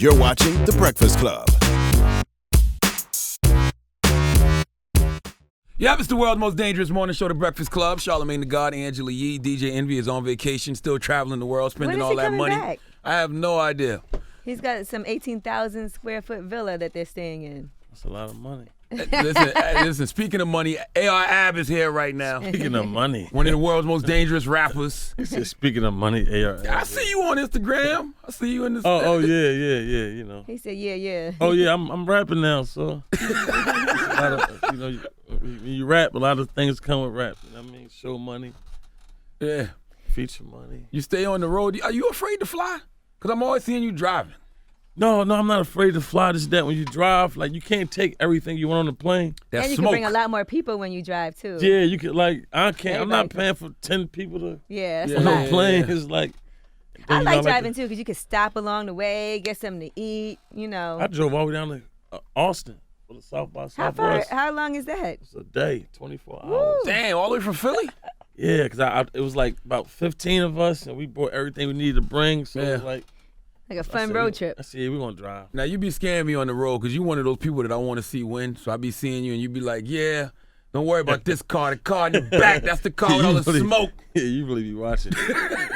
You're watching The Breakfast Club. Yep, it's the world's most dangerous morning show, The Breakfast Club. Charlamagne the God, Angela Yee, DJ Envy is on vacation, still traveling the world, spending all that money. Back? I have no idea. He's got some 18,000 square foot villa that they're staying in. That's a lot of money. Listen, speaking of money, AR Ab is here right now. Speaking of money. One of the world's most dangerous rappers. He said, speaking of money, AR. I see you on Instagram. I see you in this. Oh yeah, you know. He said, yeah. Oh yeah, I'm rapping now, so. A lot of, when you rap, a lot of things come with rap. You know what I mean? Show money. Yeah. Feature money. You stay on the road. Are you afraid to fly? Because I'm always seeing you driving. No, I'm not afraid to fly. Just that when you drive, like, you can't take everything you want on the plane. That's and you smoke. can bring a lot more people when you drive, too. Yeah, you could, like, I can't. I'm not Everybody paying for 10 people to Yeah, that's Yeah. a on lot. a plane. Yeah. It's like. I you like know, driving, too, because you can stop along the way, get something to eat, you know. I drove all the way down to Austin for the South by How far? Southwest. How long is that? It's a day, 24 Woo. hours. Damn, all the way from Philly? Yeah, because it was like about 15 of us, and we brought everything we needed to bring. So it was Yeah. like Like a fun road trip. I said, we're going to drive. Now, you be scaring me on the road because you one of those people that I want to see win. So I be seeing you and you be like, yeah, don't worry about this car. The car in the back, that's the car with all the smoke. Yeah, you really be watching.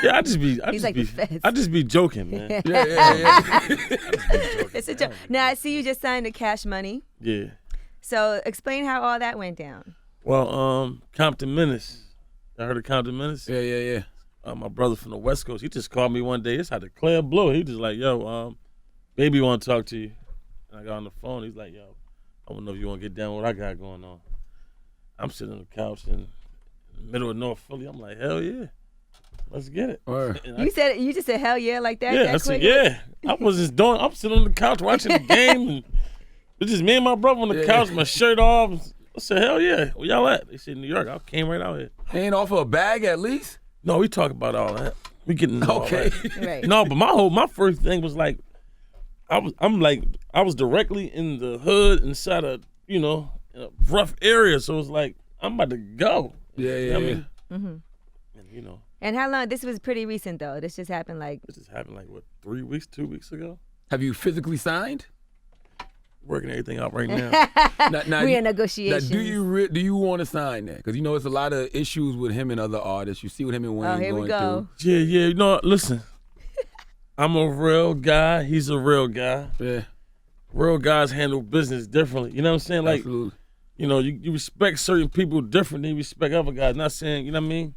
Yeah, I just be joking, man. Yeah. It's a joke. Now, I see you just signed the Cash Money. Yeah. So explain how all that went down. Well, Compton Menace. I heard of Compton Menace? Yeah. My brother from the West Coast, he just called me one day. It's out of clear blue. He just like, yo, baby want to talk to you. And I got on the phone. He's like, yo, I want to know if you want to get down with what I got going on. I'm sitting on the couch in the middle of North Philly. I'm like, hell yeah. Let's get it. Word. And You just said hell yeah like that? Yeah, that I said, quick? yeah. I was just doing. I'm sitting on the couch watching the game, and it's just me and my brother on the couch, my shirt off. I said, hell yeah. Where y'all at? They said New York. I came right out here. Ain't offer a bag at least? No, we talk about all that. We getting into all Okay. that. Right. No, but my first thing was like, I was directly in the hood inside a in a rough area, so it was like I'm about to go. Yeah. You know what I mean? Mm-hmm. And And how long? This was pretty recent, though. This just happened like... this just happened like what 2 weeks ago. Have you physically signed? Working everything out right now. Now, We're in Now, negotiations. do you want to sign that? Because it's a lot of issues with him and other artists. You see what him and Wayne Oh, here going we go. Yeah. You know, listen. I'm a real guy. He's a real guy. through. Yeah, Real guys handle business differently. You know what I'm saying? Like, absolutely. you respect certain people different than you respect other guys. Not saying, you know what I mean?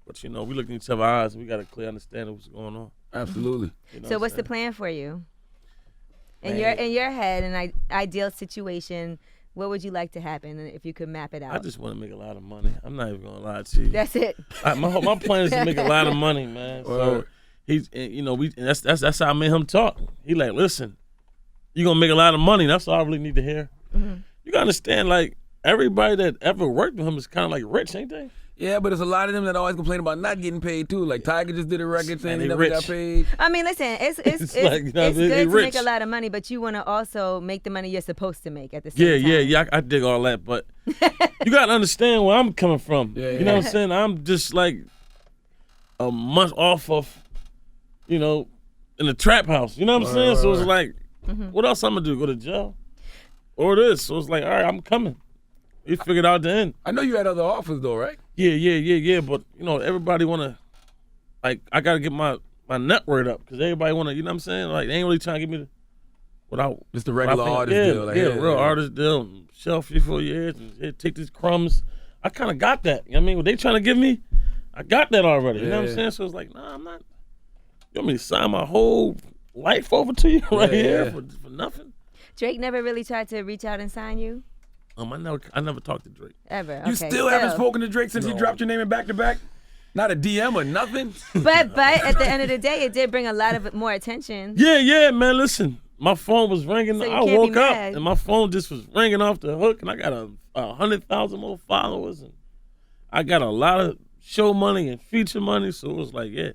But, we look in each other's eyes and we got a clear understanding of what's going on. Absolutely. You know So what what's I'm the saying? plan for you? In Man. your head, an ideal situation, what would you like to happen if you could map it out? I just want to make a lot of money. I'm not even going to lie to you. That's it. My plan is to make a lot of money, man. So Word. he's, that's how I made him talk. He like, listen, you're going to make a lot of money. That's all I really need to hear. Mm-hmm. You got to understand, like, everybody that ever worked with him is kind of like rich, ain't they? Yeah, but there's a lot of them that always complain about not getting paid too. Like Tiger just did a record saying he they never rich. got paid. I mean, listen, it's It's like, you know, it's they good to rich. make a lot of money, but you want to also make the money you're supposed to make at the same time. Yeah. I dig all that, but you got to understand where I'm coming from. Yeah, You know what I'm saying? I'm just like a month off of, in the trap house. You know what I'm saying? So it's like, what else I'm going to do? Go to jail? Or this? So it's like, all right, I'm coming. We figured out the end. I know you had other offers though, right? Yeah. But, everybody want to, like, I got to get my net worth up because everybody want to, you know what I'm saying? Like, they ain't really trying to give me without. Just the regular artist yeah, deal. Like, yeah, real artist deal. Shelf you for years and here, take these crumbs. I kind of got that. You know what I mean? What they trying to give me, I got that already. You know what Yeah. I'm saying? So it's like, nah, I'm not. You want me to sign my whole life over to you right here for nothing? Drake never really tried to reach out and sign you? I never talked to Drake. Ever. You Okay, still haven't spoken to Drake since he No. dropped your name in back to back? Not a DM or nothing? But at the end of the day, it did bring a lot of more attention. Yeah, man. Listen, my phone was ringing. So you I can't be woke up mad. and my phone just was ringing off the hook, and I got 100,000 more followers, and I got a lot of show money and feature money. So it was like, yeah,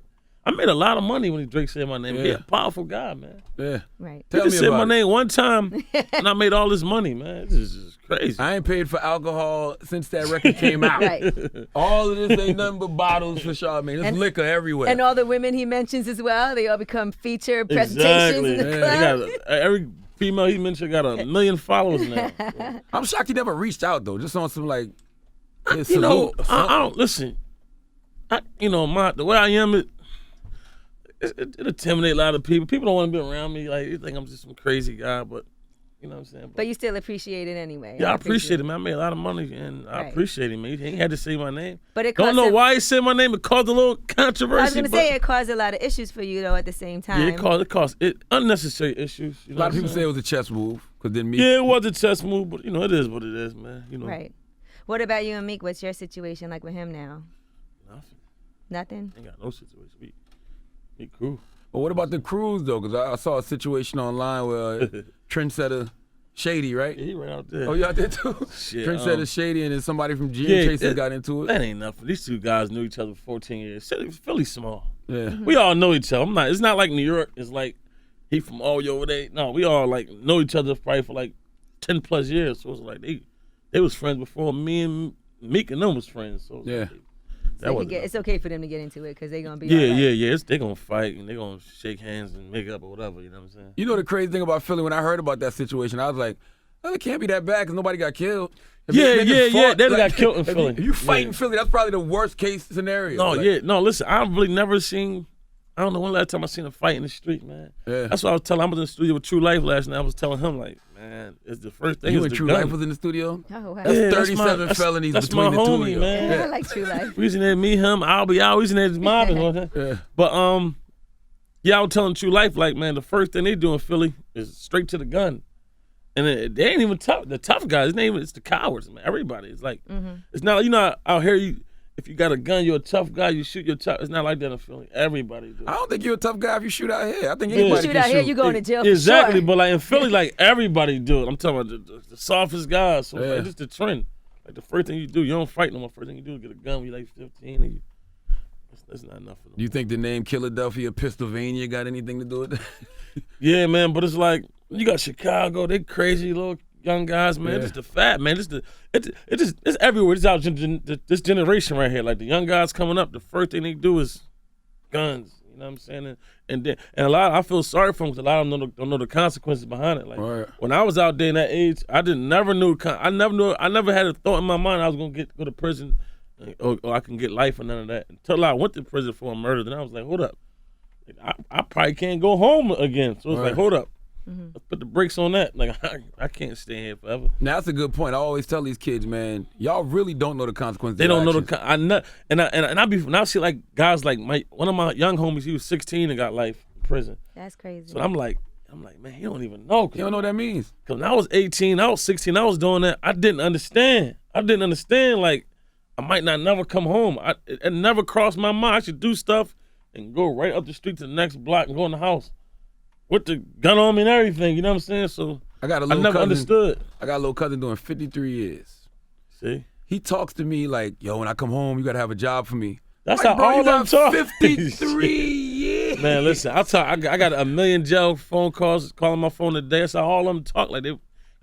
I made a lot of money when Drake said my name. Yeah. He's a powerful guy, man. Yeah. Right. Tell He me just said about my it. name one time, and I made all this money, man. This is just crazy. I ain't paid for alcohol since that record came out. Right. All of this ain't nothing but bottles for Charlamagne. There's liquor everywhere. And all the women he mentions as well, they all become featured presentations Exactly. in the They club. got every female he mentioned got 1 million followers now. I'm shocked he never reached out though, just on some like, You salute know, or I something. don't listen. The way I am, it intimidates a lot of people. People don't want to be around me. Like, they think I'm just some crazy guy, but you know what I'm saying. But you still appreciate it anyway. Yeah, I appreciate it, man. I made a lot of money, and I Right. appreciate it, man. He ain't had to say my name. But it Don't caused know him- why he said my name. It caused a little controversy. I was gonna but say it caused a lot of issues for you though at the same time. yeah, it caused unnecessary issues. You A know lot of what people I'm say it saying? was a chess move, cause then me. Yeah, it was a chess move, but it is what it is, man. Right. What about you and Meek? What's your situation like with him now? Nothing. Nothing? Ain't got no situation. We cool. But what about the cruise though? Cause I saw a situation online where Trendsetter Shady, right? Yeah, he right out there. Oh, you out there too? Shit, Trendsetter Shady, and then somebody from GM yeah, Chasers that- got into it. That ain't nothing. These two guys knew each other for 14 years. Philly small. Yeah. We all know each other. It's not like New York. It's like he from all over there. No, we all like know each other probably for like 10 plus years. So it's like they was friends before me and Meek and them was friends. So it's Yeah. like, They that can was it's okay for them to get into it because they're gonna be yeah, all right. yeah. They gonna fight and they gonna shake hands and make up or whatever. You know what I'm saying? You know the crazy thing about Philly? When I heard about that situation, I was like, "Oh, it can't be that bad because nobody got killed." If Yeah, they yeah, fought, yeah. They got killed in if Philly. If you fight in Yeah. Philly, that's probably the worst case scenario. No, Like, yeah, no. Listen, I've really never seen. I don't know when last time I seen a fight in the street, man. Yeah. That's what I was telling. I was in the studio with True Life last night. I was telling him like, man, it's the first thing. You is and the True gun. Life was in the studio. Oh wow. That's Yeah, 37 felonies that's between my the two homie, of you. man. Yeah, I like True Life. We was in there, me, him, Albie, we was in there just mobbing. Yeah. But yeah, I was telling True Life like, man, the first thing they do in Philly is straight to the gun, and they ain't even tough. The tough guys, it's the cowards, man. Everybody, it's like it's not. Out here, if you got a gun, you're a tough guy. You shoot your tough. It's not like that in Philly. Everybody do. I don't think you're a tough guy if you shoot out here. I think Yeah. anybody Shoot can out shoot. here, you going to jail for Exactly, sure. but like in Philly, like everybody do it. I'm talking about the softest guys. So Yeah. like, this the trend. Like the first thing you do, you don't fight no more. First thing you do is get a gun when you're like 15. And that's not enough for them. Do you think the name Philadelphia, Pennsylvania got anything to do with that? Yeah, man, but it's like you got Chicago. They crazy little young guys, man. Yeah. Just the fat man. It's everywhere. It's out this generation right here. Like the young guys coming up, the first thing they do is guns. You know what I'm saying? And a lot, I feel sorry for them because a lot of them don't know the consequences behind it. Like Right. when I was out there in that age, I never had a thought in my mind I was gonna go to prison, or I can get life or none of that. Until I went to prison for a murder, then I was like, hold up, I probably can't go home again. So it's Right. like, hold up, let's put the brakes on that. Like I can't stay here forever. Now, that's a good point. I always tell these kids, man, y'all really don't know the consequences. They of don't know actions. I see like guys like one of my young homies. He was 16 and got life in prison. That's crazy. So I'm like, man, he don't even know. You don't know what that means. Cause when I was 18, I was 16, I was doing that. I didn't understand. Like I might not never come home. It never crossed my mind. I should do stuff and go right up the street to the next block and go in the house with the gun on me and everything. You know what I'm saying? So I got a I little never cousin. understood. I got a little cousin doing 53 years. See, He talks to me like, yo, when I come home, you got to have a job for me. that's Like, how bro, all you them got talk. 53 years. Man, listen, I got 1 million jail phone calls calling my phone today. That's how all of them talk. Like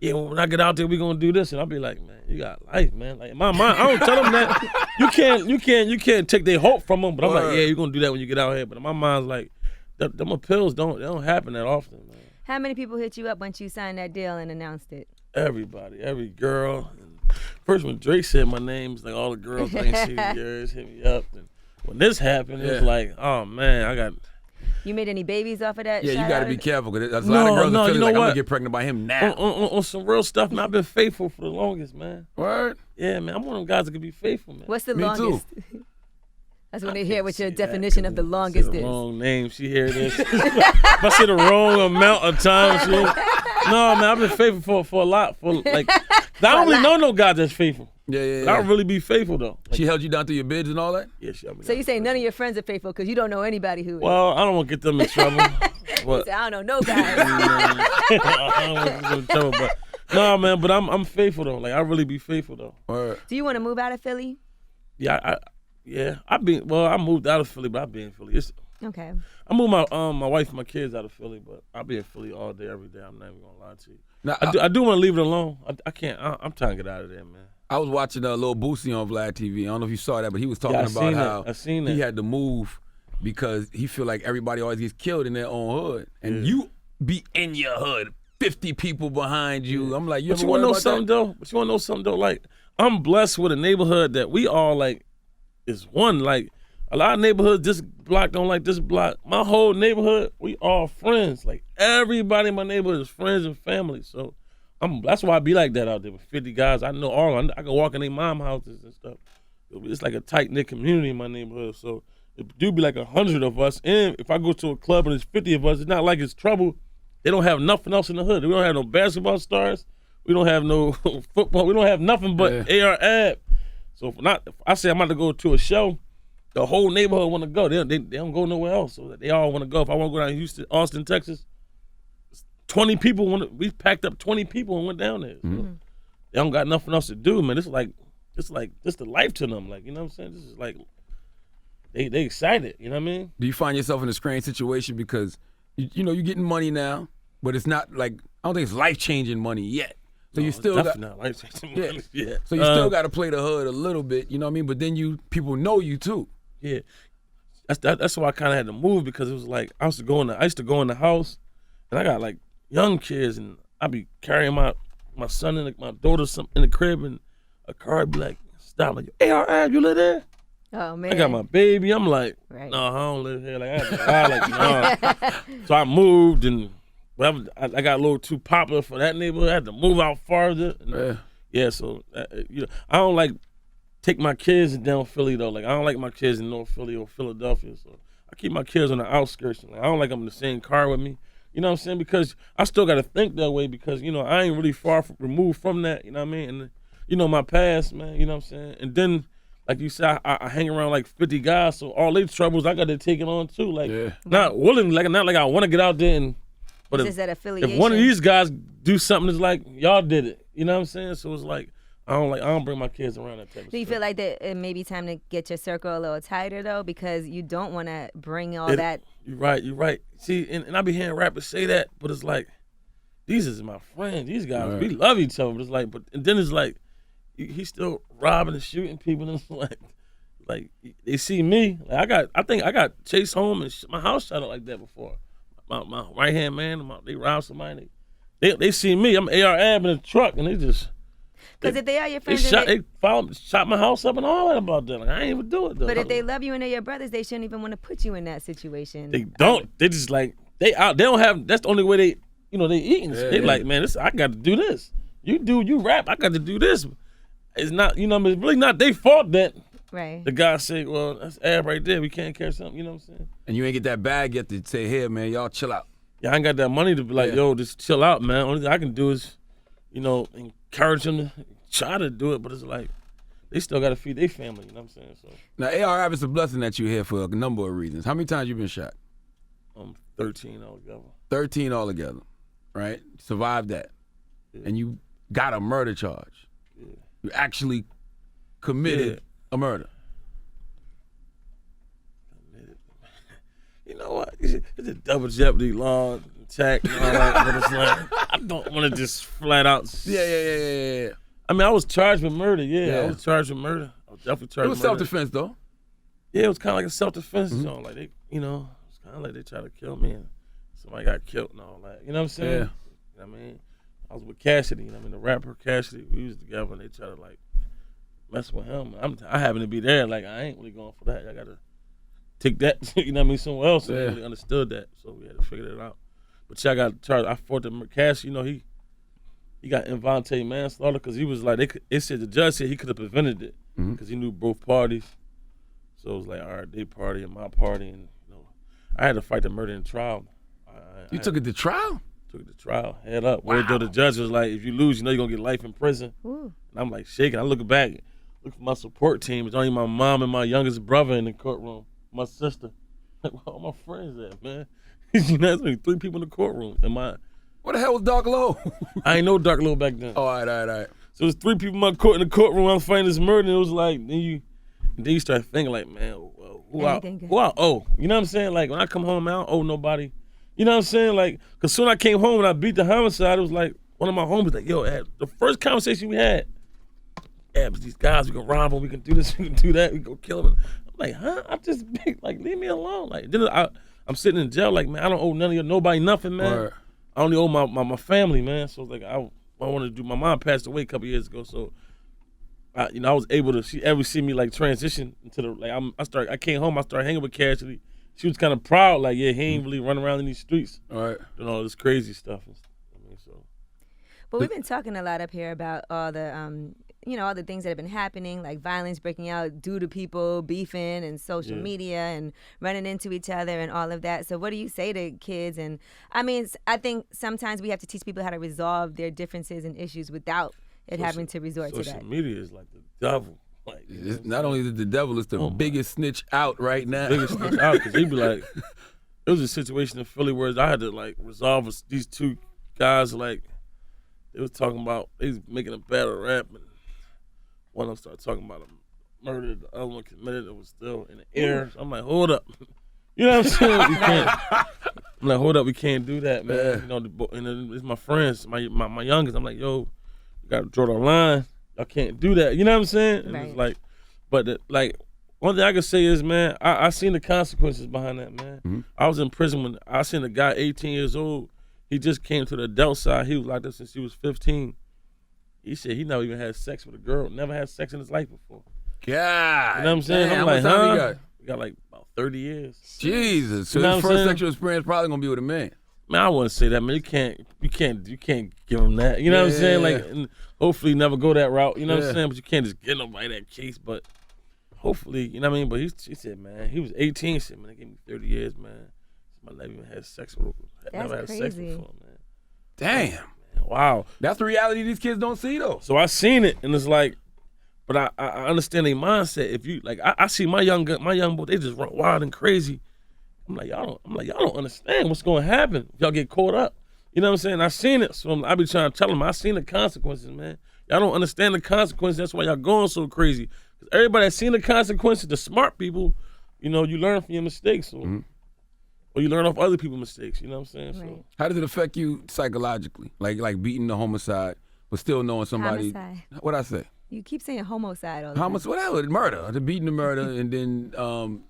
when I get out there, we gonna do this, and I'll be like, man, you got life, man. Like in my mind, I don't tell them that. You can't take their hope from them. But I'm like, Word. yeah, you're gonna do that when you get out here. But in my mind's like, them appeals don't happen that often, man. How many people hit you up once you signed that deal and announced it? Everybody, every girl. And first when Drake said my name, it's like all the girls I ain't seen in years hit me up. And when this happened, it was Yeah. like, oh man, I got. You made any babies off of that? Yeah, you shout got to out? be careful because there's a lot of girls No, that feel you know like I'm going what? to get pregnant by him now. On some real stuff, man. I've been faithful for the longest, man. Word? Yeah, man. I'm one of them guys that can be faithful, man. What's the Me too. longest? That's when they hear what your Say that, definition of the 'cause if I longest say the is. wrong name. She hear this. If I say the wrong amount of times, no, man. I've been faithful for a lot. I don't really know no guy that's faithful. Yeah, yeah, I yeah. don't really be faithful though. Like, She held you down through your bids and all that? yeah, she. I mean, So you say none of your friends are faithful because you don't know anybody who is. Well, I don't want to get them in trouble. You But say, I don't know no guys. I don't want to get them in trouble. But no, man. But I'm faithful though. Like I really be faithful though. Word. Do you want to move out of Philly? Yeah, I moved out of Philly, but I've been in Philly. Okay. I moved my wife and my kids out of Philly, but I'll be in Philly all day, every day. I'm not even gonna lie to you. Now, I do want to leave it alone. I can't. I'm trying to get out of there, man. I was watching Lil Boosie on Vlad TV. I don't know if you saw that, but he was talking I about seen how that. I seen that. he had to move because he feel like everybody always gets killed in their own hood, and you be in your hood, 50 people behind you. I'm like, But you want to know something though? But you want to know something though? Like, I'm blessed with a neighborhood that we all like is one. Like, a lot of neighborhoods, this block don't like this block. My whole neighborhood, we all friends. Like, everybody in my neighborhood is friends and family. So that's why I be like that out there with 50 guys. I know all. I can walk in their mom houses and stuff. It's like a tight knit community in my neighborhood. So it do be like 100 of us. And if I go to a club and there's 50 of us, it's not like it's trouble. They don't have nothing else in the hood. We don't have no basketball stars. We don't have no football. We don't have nothing but AR Ab. So if I say I'm about to go to a show, the whole neighborhood want to go. They don't go nowhere else. So they all want to go. If I want to go down to Houston, Austin, Texas, 20 people we packed up 20 people and went down there. So they don't got nothing else to do, man. It's the life to them. Like, you know what I'm saying? This is like they excited. You know what I mean? Do you find yourself in a strange situation because you know you're getting money now, but it's not like I don't think it's life changing money yet. So you still got not life changing money. Yeah. So you still got to play the hood a little bit. You know what I mean? But then people know you too. Yeah. That's why I kind of had to move because it was like I used to go in the house, and I got like young kids, and I be carrying my son and my daughter in the crib, and a car would be like, "Stop! Like, AR, you live there?" Oh man. I got my baby. I'm like, Right. no, I don't live here. Like, nah. So I moved, and I got a little too popular for that neighborhood. I had to move out farther. Yeah. So I don't like take my kids down Philly though. Like, I don't like my kids in North Philly or Philadelphia. So I keep my kids on the outskirts. Like, I don't like them in the same car with me. You know what I'm saying? Because I still got to think that way because, I ain't really far removed from that. You know what I mean? And, my past, man, you know what I'm saying? And then, like you said, I hang around like 50 guys, so all their troubles, I got to take it on too. Like, not willingly, not like I want to get out there and, but It's just that affiliation. if one of these guys do something, it's like, y'all did it. You know what I'm saying? So it's like, I don't bring my kids around that type of Do you stuff. feel like that it may be time to get your circle a little tighter though, because you don't want to bring all that? You're right. See, and I be hearing rappers say that, but it's like, these is my friends. These guys, we love each other. But it's like, and then it's like, he's still robbing and shooting people, and it's like they see me. Like I think I got chased home and my house shot up like that before. My right hand man, they robbed somebody. They see me. I'm AR Ab in the truck, and they just. Because if they are your They friends, shot my house up and all that about that. Like, I ain't even do it though. but if they love you and they're your brothers, they shouldn't even want to put you in that situation. They don't. They just like they don't have. That's the only way they they eating. They like, man, I got to do this. You rap. I got to do this. It's not it's really not their fault that Right. the guy say, well, that's Ab right there. We can't catch something. You know what I'm saying? And you ain't get that bag yet to say, here, man, y'all chill out. Yeah, I ain't got that money to be like, yo, just chill out, man. Only thing I can do is, encourage them to try to do it, but it's like they still got to feed their family. You know what I'm saying? So Now, AR, it's a blessing that you're here for a number of reasons. How many times you been shot? 13 altogether. 13 altogether, right? Survived that. And you got a murder charge. Yeah. You actually committed a murder. You know what? It's a double jeopardy law attack and all that, but it's like I don't want to just flat out. Yeah. I mean, I was charged with murder. Yeah, I was charged with murder. I was definitely charged. It was with murder. self-defense, though. Yeah, it was kind of like a self-defense zone. Like they, it's kind of like they tried to kill me and somebody got killed and all that. You know what I'm saying? Yeah. You know what I mean? I was with Cassidy. The rapper Cassidy. We was together and they tried to like mess with him. I happen to be there. Like I ain't really going for that. I gotta take that. Somewhere else. I didn't really understood that, so we had to figure that out. But I got charged. I fought the Cassidy. He got involuntary manslaughter because he was like they said the judge said he could have prevented it because he knew both parties. So it was like, all right, they party and my party, and I had to fight the murder in trial. You took it to trial? Took it to trial, head up. Wow. Where the judge was like, if you lose, you're gonna get life in prison. Ooh. And I'm like shaking. I look back, look for my support team. It's only my mom and my youngest brother in the courtroom, my sister. Like, where all my friends at, man? There's only 3 people in the courtroom. And What the hell was Dark Low? I ain't know Dark Low back then. Oh, all right. So there's 3 people in the courtroom. I'm fighting this murder. And it was like, then you start thinking like, man, well, Anything good. who I owe. You know what I'm saying? Like when I come home, I don't owe nobody. You know what I'm saying? Like, cause soon I came home and I beat the homicide. It was like one of my homies like, yo, Ab, the first conversation we had, Ab, these guys, we can rob them, we can do this, we can do that, we can go kill them. I'm like, huh? I just like leave me alone. Like then I'm sitting in jail. Like man, I don't owe nobody nothing, man. Right. I only owe my family, man. So like I wanted to do. My mom passed away a couple years ago, so. I was able to. She ever see me like transition into the like. I came home. I started hanging with Cassidy. She was kind of proud, like, yeah, he ain't really running around in these streets, All right. doing all this crazy stuff. I mean, so. But we've been talking a lot up here about all the, all the things that have been happening, like violence breaking out due to people beefing and social media and running into each other and all of that. So what do you say to kids? And I mean, I think sometimes we have to teach people how to resolve their differences and issues without it having to resort to that. Social media is like the devil. Like, It's not only the devil, it's the biggest snitch out right now. biggest snitch out, because he'd be like, it was a situation in Philly where I had to like resolve these two guys. Like they was talking about, they was making a battle rap, and one of them started talking about a murder, the other one committed. It was still in the air. So I'm like, hold up, you know what I'm saying? We can't. I'm like, hold up, we can't do that, man. Yeah. You know, and then it's my friends, my youngest. I'm like, yo, you gotta draw the line. Y'all can't do that. You know what I'm saying? And Right. it's like, but like. One thing I can say is, man, I seen the consequences behind that, man. Mm-hmm. I was in prison when I seen a guy 18 years old. He just came to the adult side. He was like this since he was 15. He said he never even had sex with a girl. Never had sex in his life before. God. You know what I'm saying? Damn, I'm how like, much time huh? you got? We got like about 30 years. Jesus. So You know his what I'm first saying? sexual experience probably gonna be with a man. Man, I wouldn't say that, man. You can't give him that. You know what I'm saying? Yeah. Like, and hopefully never go that route. You know what Yeah. I'm saying? But you can't just get nobody that case. But hopefully, you know what I mean? But he said, man, he was 18. He said, man, they gave me 30 years, man. I never even had sex with never had sex crazy. before, man. Damn. Man, wow. That's the reality these kids don't see though. So I seen it, and it's like, but I understand their mindset. If you like, I see my young boy, they just run wild and crazy. I'm like, y'all don't understand what's going to happen if y'all get caught up. You know what I'm saying? I seen it, so I be trying to tell them I seen the consequences, man. Y'all don't understand the consequences. That's why y'all going so crazy. 'Cause everybody that's seen the consequences, the smart people, you know, you learn from your mistakes, or you learn off other people's mistakes. You know what I'm saying? Right. So How does it affect you psychologically? Like beating the homicide, but still knowing somebody. Homicide. What I say? You keep saying homicide all the time. Homicide, whatever, murder, the beating the murder, and then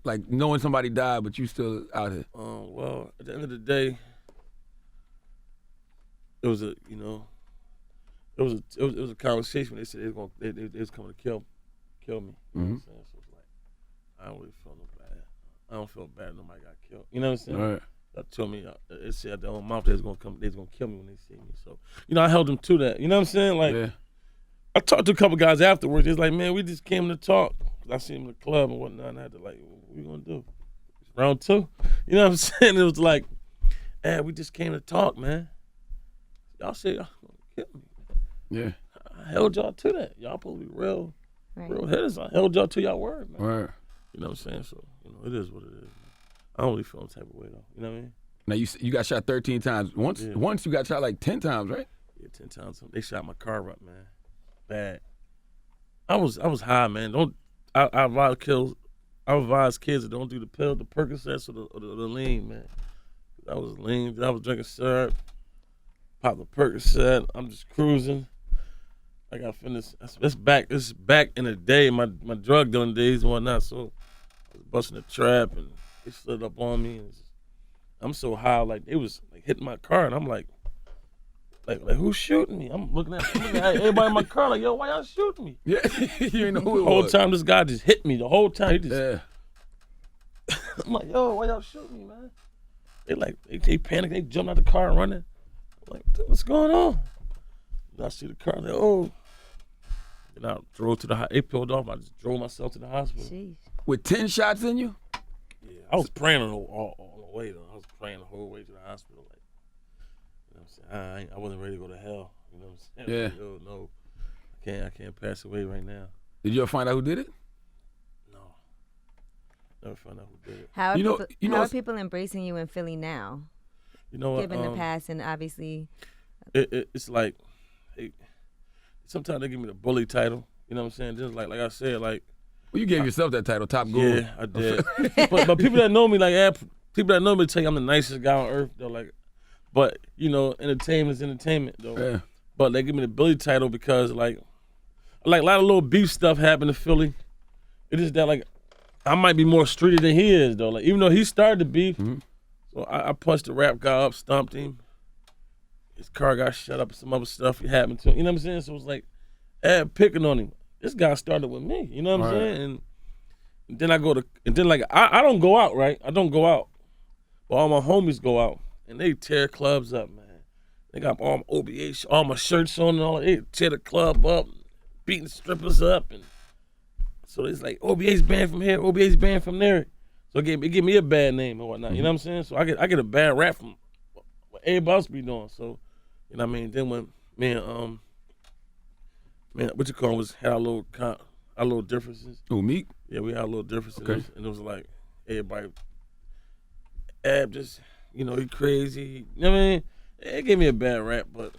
like knowing somebody died, but you still out here. well, at the end of the day, it was a conversation. They said they was coming to kill me. You know what I'm saying? So it's like I don't really feel no bad. I don't feel bad. Nobody got killed. You know what I'm saying? All right. That told me it said their own mouth they was gonna kill me when they see me. So I held them to that. You know what I'm saying? Like Yeah. I talked to a couple guys afterwards. It's like, man, we just came to talk. I seen them in the club and whatnot, and I had to like, what we gonna do? Round two? You know what I'm saying? It was like, hey, we just came to talk, man. Y'all said y'all gonna kill me. Yeah. I held y'all to that. Y'all supposed to be real Right. hitters. I held y'all to y'all word, man. All right. You know what I'm saying? So, it is what it is, man. I don't really feel no type of way, though. You know what I mean? Now you got shot 13 times. Once you got shot like 10 times, right? Yeah, 10 times. They shot my car up, man. Bad. I was high, man. I advise kids to don't do the pill, the Percocets or the lean, man. I was lean. I was drinking syrup. Popped the Percocet. I'm just cruising. I got finished. It's back in the day, my drug dealing days and whatnot. So I was busting a trap and they slid up on me. And I'm so high, like they was like hitting my car, and I'm like who's shooting me? I'm looking at everybody in my car, like, yo, why y'all shooting me? Yeah. You didn't know who The it whole was. time this guy just hit me. The whole time he just. Yeah. I'm like, yo, why y'all shooting me, man? They panic. They jumped out the car running. I'm like, what's going on? And I see the car. Like, oh. And I drove to the. They pulled off. I just drove myself to the hospital. Jeez. With 10 shots in you? Yeah, I was praying all the way though. I was praying the whole way to the hospital. Like, you know what I'm saying? I wasn't ready to go to hell. You know what I'm saying? Yeah. Like, yo, no, I can't pass away right now. Did you ever find out who did it? No. Never found out who did it. How are, You know- people, you know how are it's- people embracing you in Philly now, You know what? given the past and obviously? It's like, sometimes they give me the bully title. You know what I'm saying? Just like I said, like Well, you gave yourself that title, Top Guru. Yeah, I did. but people that know me, like, people that know me tell you I'm the nicest guy on earth. They're like, but, you know, entertainment's entertainment, though. Yeah. But they give me the Billy title because, like a lot of little beef stuff happened to Philly. It is that, like, I might be more streety than he is, though. Like, even though he started the beef, so I punched the rap guy up, stomped him. His car got shut up and some other stuff happened to him. You know what I'm saying? So it was like, picking on him. This guy started with me. You know what I'm saying? And then I go to, and then, like, I don't go out, right? I don't go out. But all my homies go out, and they tear clubs up, man. They got all my OBA, all my shirts on and all that. They tear the club up, beating strippers up. And so it's like, OBA's banned from here, OBA's banned from there. So it gave me a bad name and whatnot. You know what I'm saying? So I get a bad rap from what everybody else be doing. So, you know what I mean? Then when me and, what you call it, had our little differences. Who, Meek? Yeah, we had a little differences. Okay. And it was like, everybody, Ab just, you know, he crazy. You know what I mean? It gave me a bad rap, but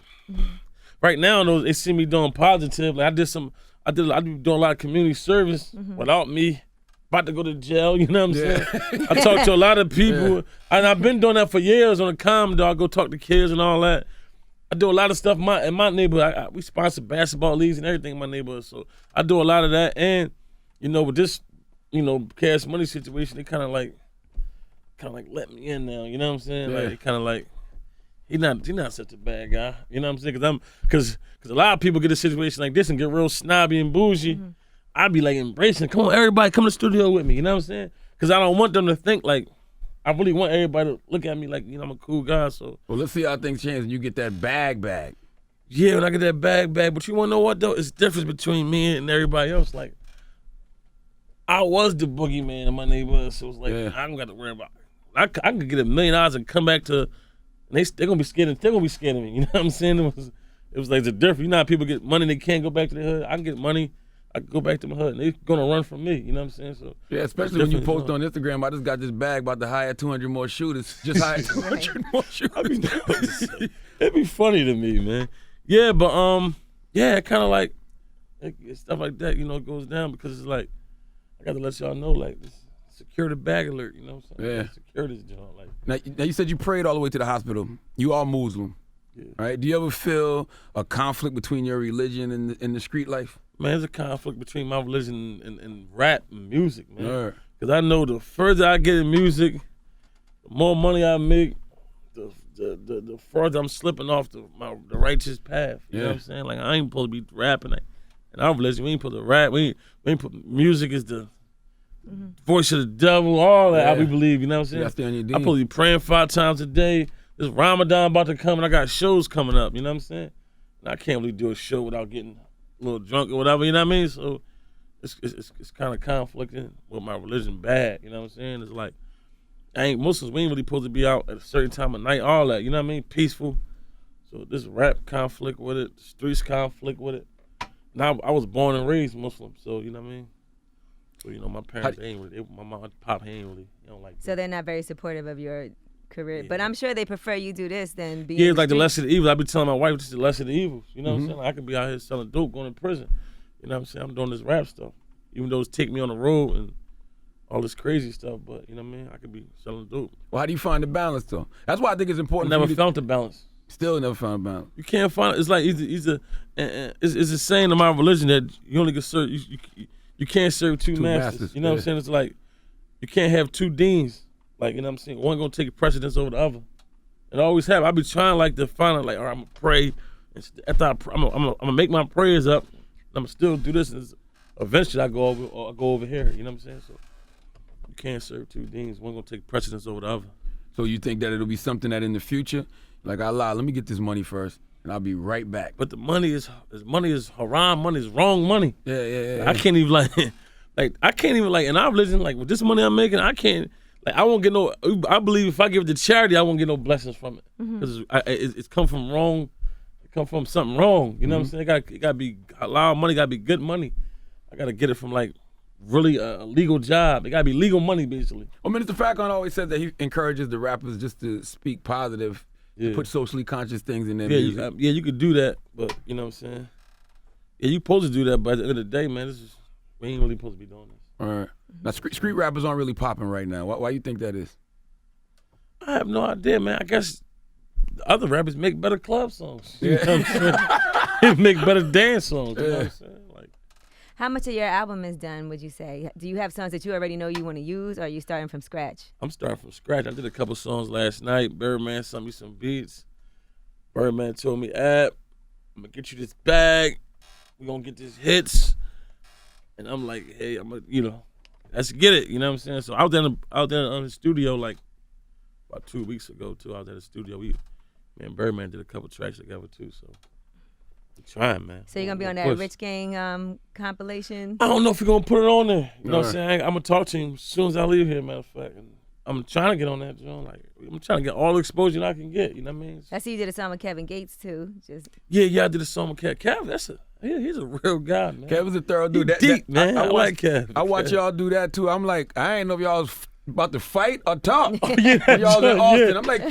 right now, though, they see me doing positive. Like, I be doing a lot of community service without me. About to go to jail, you know what I'm saying? I talk to a lot of people, and I've been doing that for years on the comm, though. I go talk to kids and all that. I do a lot of stuff in my neighborhood. We sponsor basketball leagues and everything in my neighborhood, so I do a lot of that. And, you know, with this, you know, Cash Money situation, they kind of like let me in now, you know what I'm saying? Yeah. Like, they kind of like, he not such a bad guy, you know what I'm saying? Because a lot of people get a situation like this and get real snobby and bougie. I'd be like embracing, come on, everybody, come to the studio with me, you know what I'm saying? Because I don't want them to think like, I really want everybody to look at me like, you know, I'm a cool guy, so. Well, let's see how things change when you get that bag. Yeah, when I get that bag, but you want to know what, though? It's the difference between me and everybody else. Like, I was the boogeyman in my neighborhood, so it's like, I don't got to worry about it. I could get $1 million and come back to, and they're going to be scared of me, you know what I'm saying? It was like the difference. You know how people get money, they can't go back to their hood? I can get money. I can go back to my hood, and they're going to run from me, you know what I'm saying? So yeah, especially when you post on Instagram, I just got this bag about to hire 200 more shooters. Just hire 200 more shooters. It'd be funny to me, man. Yeah, but, kind of like, stuff like that, you know, goes down because it's like, I got to let y'all know, like, this security bag alert, you know what I'm saying? Yeah. Like, security's joint, like. Now, you said you prayed all the way to the hospital. You are Muslim, right? Do you ever feel a conflict between your religion and the street life? Man, there's a conflict between my religion and rap and music, man. Right. Because I know the further I get in music, the more money I make, the further I'm slipping off the righteous path. You know what I'm saying? Like, I ain't supposed to be rapping. Like, in our religion, we ain't supposed to rap. We ain't put music is the voice of the devil, all that, I believe. You know what I'm saying? You gotta stay on your I'm deen. supposed to be praying 5 times a day. This Ramadan about to come, and I got shows coming up. You know what I'm saying? And I can't really do a show without getting a little drunk or whatever, you know what I mean? So it's kind of conflicting with my religion bad, you know what I'm saying? It's like, Muslims, we ain't really supposed to be out at a certain time of night, all that, you know what I mean? Peaceful. So this rap conflict with it, streets conflict with it. Now, I was born and raised Muslim, so, you know what I mean? So, you know, my parents, my mom and pop, they ain't really, they don't like So they're not very supportive of your career. But I'm sure they prefer you do this than be. Yeah, it's like the lesser of the evil. I be telling my wife this is the lesser of the evils. You know what I'm saying? Like, I could be out here selling dope, going to prison. You know what I'm saying? I'm doing this rap stuff. Even though it's taking me on the road and all this crazy stuff, but you know what I mean? I could be selling dope. Well, how do you find the balance, though? That's why I think it's I important. never found the balance. Still never found the balance. You can't find it. It's like it's a saying in my religion that you only can serve, you can't serve two masters. You know what I'm saying? It's like you can't have 2 deans. Like, you know what I'm saying? One gonna take precedence over the other. And I always have. I be trying like to find out, like, all right, I'm gonna pray. And after I'm gonna make my prayers up. I'm gonna still do this. And eventually, I go over here. You know what I'm saying? So you can't serve 2 deans. One gonna take precedence over the other. So you think that it'll be something that in the future, like, Allah, let me get this money first, and I'll be right back. But the money is haram. Money is wrong money. Yeah. I can't even I can't even in our religion, like, with this money I'm making, I can't. Like, I won't get no. I believe if I give it to charity, I won't get no blessings from it because it's come from wrong. It come from something wrong. You know what I'm saying? It got to be halal money. Got to be good money. I got to get it from like really a legal job. It got to be legal money, basically. Well, Minister Farrakhan always said that he encourages the rappers just to speak positive, Yeah. put socially conscious things in their music. You could do that, but you know what I'm saying? Yeah, you supposed to do that, but at the end of the day, man, we ain't really supposed to be doing this. All right. Now, street rappers aren't really popping right now. Why you think that is? I have no idea, man. I guess the other rappers make better club songs. You know what I'm saying? Make better dance songs. You know what I'm saying? Like, How much of your album is done, would you say? Do you have songs that you already know you want to use, or are you starting from scratch? I'm starting from scratch. I did a couple songs last night. Birdman sent me some beats. Birdman told me, Ab, I'm going to get you this bag. We're going to get these hits. And I'm like, hey, let's get it. You know what I'm saying? So I was there in the studio like about 2 weeks ago, too. I was at the studio. Me and Birdman did a couple tracks together, too. So we're trying, man. So you're going to be on that Rich Gang compilation? I don't know if we're going to put it on there. You know what I'm saying? I'm going to talk to him as soon as I leave here, matter of fact. And I'm trying to get on that, John. Like, I'm trying to get all the exposure I can get. You know what I mean? I see you did a song with Kevin Gates, too. Yeah, I did a song with Kev. Kev, he's a real guy, man. Kev is a thorough dude. He deep, man. I like Kev. I watch y'all do that, too. I'm like, I ain't know if y'all was about to fight or talk. Yeah, y'all in Austin. yeah. I'm like,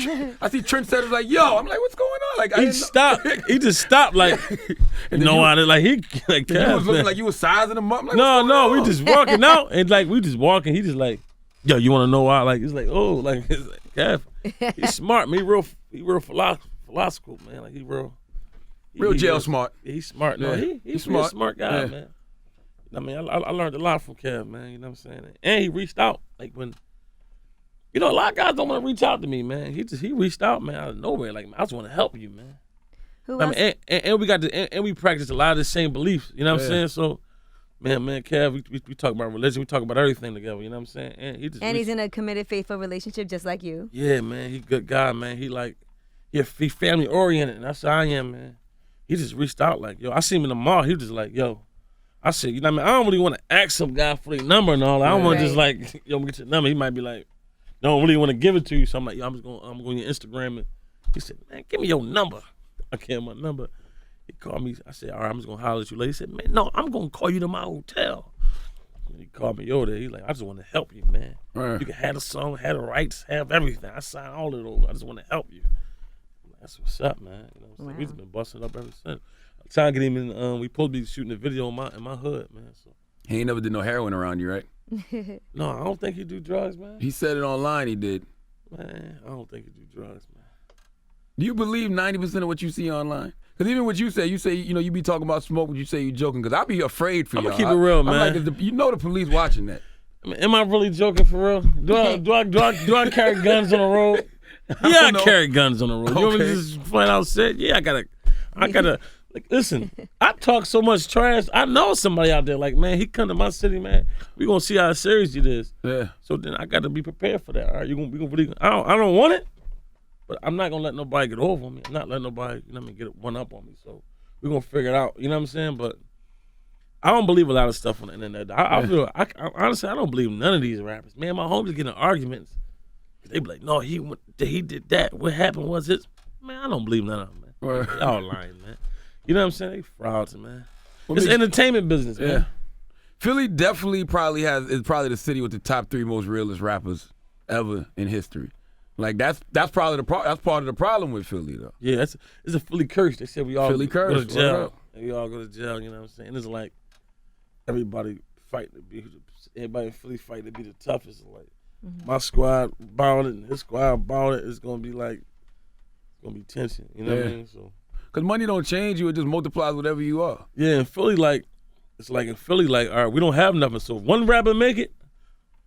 I see Trent Setter's like, yo. I'm like, what's going on? Like, He stopped. He just stopped. Like, And you know you- what? Like he, like you Kev, was looking man. like you was sizing him up. I'm like, No, what's going we on? just walking out, and like we just walking. He just like, yo, you want to know why? Like it's like, oh, like it's like Kev. He's smart, man. He real philosophical, man. Like he real jail smart. Yeah, he's smart. No, Yeah, he's smart. a smart guy, Yeah. man. I mean, I learned a lot from Kev, man. You know what I'm saying? And he reached out, like when. You know, a lot of guys don't want to reach out to me, man. He reached out, man, out of nowhere. Like, I just want to help you, man. Who I else? mean, and we got and we practice a lot of the same beliefs. You know what I'm saying? So, man, Kev, we talk about religion. We talk about everything together. You know what I'm saying? And He's in a committed, faithful relationship just like you. Yeah, man, he good guy, man. He family oriented, and that's how I am, man. He just reached out like, yo, I see him in the mall. He was just like, yo. I said, you know what I mean? I don't really want to ask some guy for their number and all that. I don't want to just like, yo, get your number. He might be like, don't really want to give it to you. So I'm like, yo, I'm going to your Instagram. And he said, man, give me your number. I gave him my number. He called me. I said, all right, I'm just going to holler at you later. He said, man, no, I'm going to call you to my hotel. And he called me over there. He like, I just want to help you, man. Right. You can have the song, have the rights, have everything. I signed all of it over. I just want to help you. That's what's up, man. You know what I'm saying? We just been busting up ever since. I'm trying to get him in. We supposed to be shooting a video in my hood, man. So. He ain't never did no heroin around you, right? No, I don't think he do drugs, man. He said it online. He did. Man, I don't think he do drugs, man. Do you believe 90% of what you see online? Because even what you say, you be talking about smoke, but you say you joking. Because I be afraid for I'ma y'all. keep it real, I'm man. like, the police watching that. I mean, am I really joking for real? Do I carry guns on the road? Yeah, I don't know. carry guns on the road. You want me to Okay. just flat out say, yeah, I gotta. Like, listen, I talk so much trash. I know somebody out there like, man, he come to my city, man. We gonna see how serious it is. Yeah. So then I got to be prepared for that. All right, we gonna really. I don't want it, but I'm not gonna let nobody get over on me. I'm not letting nobody, get one up on me. So we're gonna figure it out. You know what I'm saying? But I don't believe a lot of stuff on the internet. I honestly, I don't believe none of these rappers. Man, my homies get in arguments. They be like, no, he did that. What happened was this. Man, I don't believe none of them, man. Right. They all lying, man. You know what I'm saying? They frauds, man. What It's makes- entertainment business, man. Yeah. Philly definitely is probably the city with the top 3 most realest rappers ever in history. Like that's probably that's part of the problem with Philly though. Yeah, it's a Philly curse. They said we all Philly go curse, to word jail. up. We all go to jail. You know what I'm saying? It's like everybody everybody in Philly fight to be the toughest. Like my squad bought it, and his squad bought it. It's gonna be like tension. You know what I Yeah. mean? So Cause money don't change you; it just multiplies whatever you are. yeah, in Philly, it's like in Philly, all right, we don't have nothing. So if one rapper make it,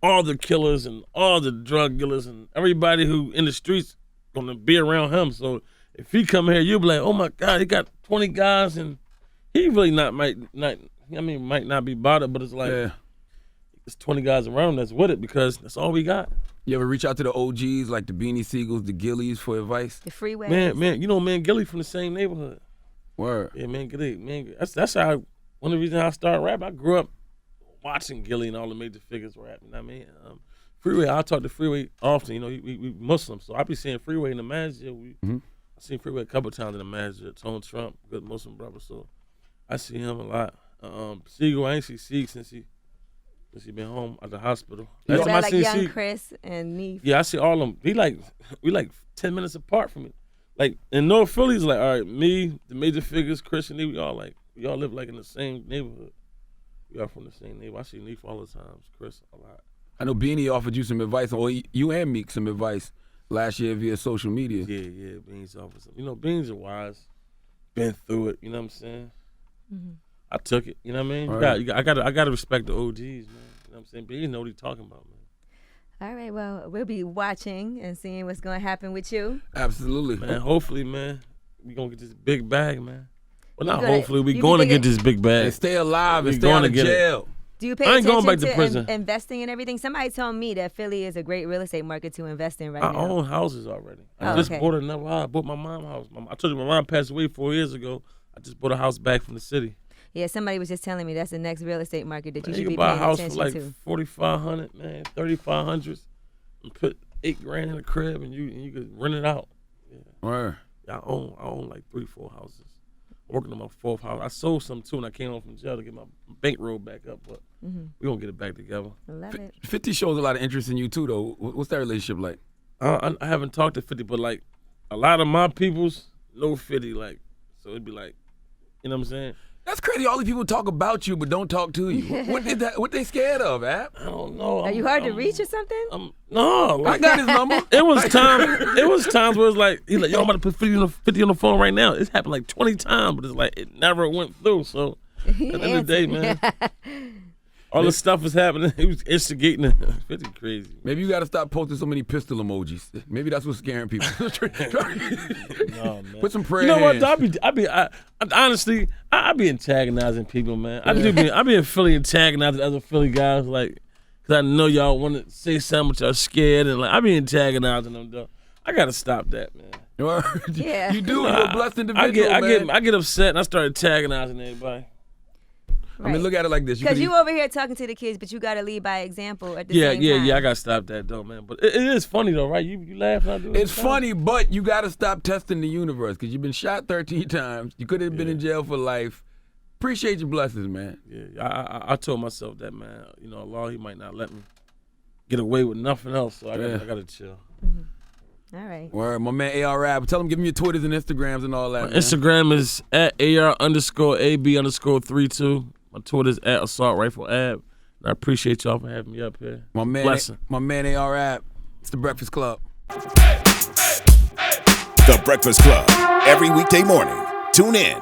all the killers and all the drug dealers and everybody who in the streets gonna be around him. So if he come here, you'll be like, oh my God, he got 20 guys, and he really might not be bothered, but it's like Yeah. it's 20 guys around him that's with it because that's all we got. You ever reach out to the OGs like the Beanie Siegels, the Gillies for advice? The freeway. Man, you know, man, Gilly from the same neighborhood. Word. Yeah, man, Gilly, that's how one of the reasons I started rap. I grew up watching Gilly and all the major figures rap. You know what I mean? Freeway, I talk to Freeway often. You know, we Muslims, so I be seeing Freeway in the manager. I seen Freeway a couple times in the manager. Tone Trump, good Muslim brother, so I see him a lot. Siegel, I ain't see Sieg since he been home at the hospital. Is Last time that I like seen Young Sieg, Chris and Neef? yeah, I see all of them. We like 10 minutes apart from me. Like in North Philly's like, all right, me, the major figures, Chris and Lee, we all live like in the same neighborhood. We are from the same neighborhood. I see Neef all the time. Chris a lot. I know Beanie offered you some advice, or you and Meek some advice last year via social media. Yeah, Beans offered some. You know, Beans are wise. Been through it. You know what I'm saying? Mm-hmm. I took it. You know what I mean? Right. I gotta respect the OGs, man. You know what I'm saying? Beans know what he's talking about, man. All right, well, we'll be watching and seeing what's going to happen with you. Absolutely. Man, hopefully, man, we gonna get this big bag, man. Well, not gonna- hopefully. We you be going to thinking- get this big bag. And stay alive and We stay out gonna of get it. jail. Do you pay I ain't attention going back to to prison. investing and everything? Somebody told me that Philly is a great real estate market to invest in right I now. own houses already. I Oh, just okay. bought another house. I bought my mom's house. I told you my mom passed away 4 years ago. I just bought a house back from the city. Yeah, somebody was just telling me that's the next real estate market that Man, you you should can be buy a paying house for attention like to. 4,500, man, 3,500, and put $8,000 in the crib, and you could rent it out. Word. I own like 3-4 houses. I'm working on my 4th house. I sold some too, and I came home from jail to get my bankroll back up. But we gonna get it back together. Love it. 50 shows a lot of interest in you too, though. What's that relationship like? I haven't talked to 50, but like a lot of my peoples know 50, like, so it'd be like, you know what I'm saying? That's crazy. All these people talk about you but don't talk to you. What is that? What they scared of, Ab? I don't know. Are you hard to reach or something? No, I like, got his number. it was times where it's like, he's like, yo, I'm about to put 50 on the phone right now. It's happened like 20 times, but it's like it never went through. So at the end of the day, man, all this stuff is happening. He was instigating it. 50 crazy. Maybe you got to stop posting so many pistol emojis. Maybe that's what's scaring people. No, man. Put some prayer You know what? hands. Honestly, I be antagonizing people, man. I be in Philly antagonizing other Philly guys, like, cause I know y'all want to say something, but y'all scared, and like I be antagonizing them, though. I gotta stop that, man. Yeah. You do. You're a blessed individual, I get upset and I start antagonizing everybody. I mean, look at it like this. Because could- you over here talking to the kids, but you got to lead by example at the same time. Yeah. I gotta stop that, though, man. But it is funny, though, right? You laugh when I do it. It's funny, but you got to stop testing the universe because you've been shot 13 times. You could have been in jail for life. Appreciate your blessings, man. Yeah, I told myself that, man. You know, Allah, He might not let me get away with nothing else, so I gotta chill. All right. Word, my man AR Rap. Tell him, give me your Twitters and Instagrams and all that. My Man. Instagram is at AR_AB_32. My Twitter is at Assault Rifle Ab. And I appreciate y'all for having me up here. My man, Blessing. my man AR Rap. It's the Breakfast Club. The Breakfast Club. Every weekday morning. Tune in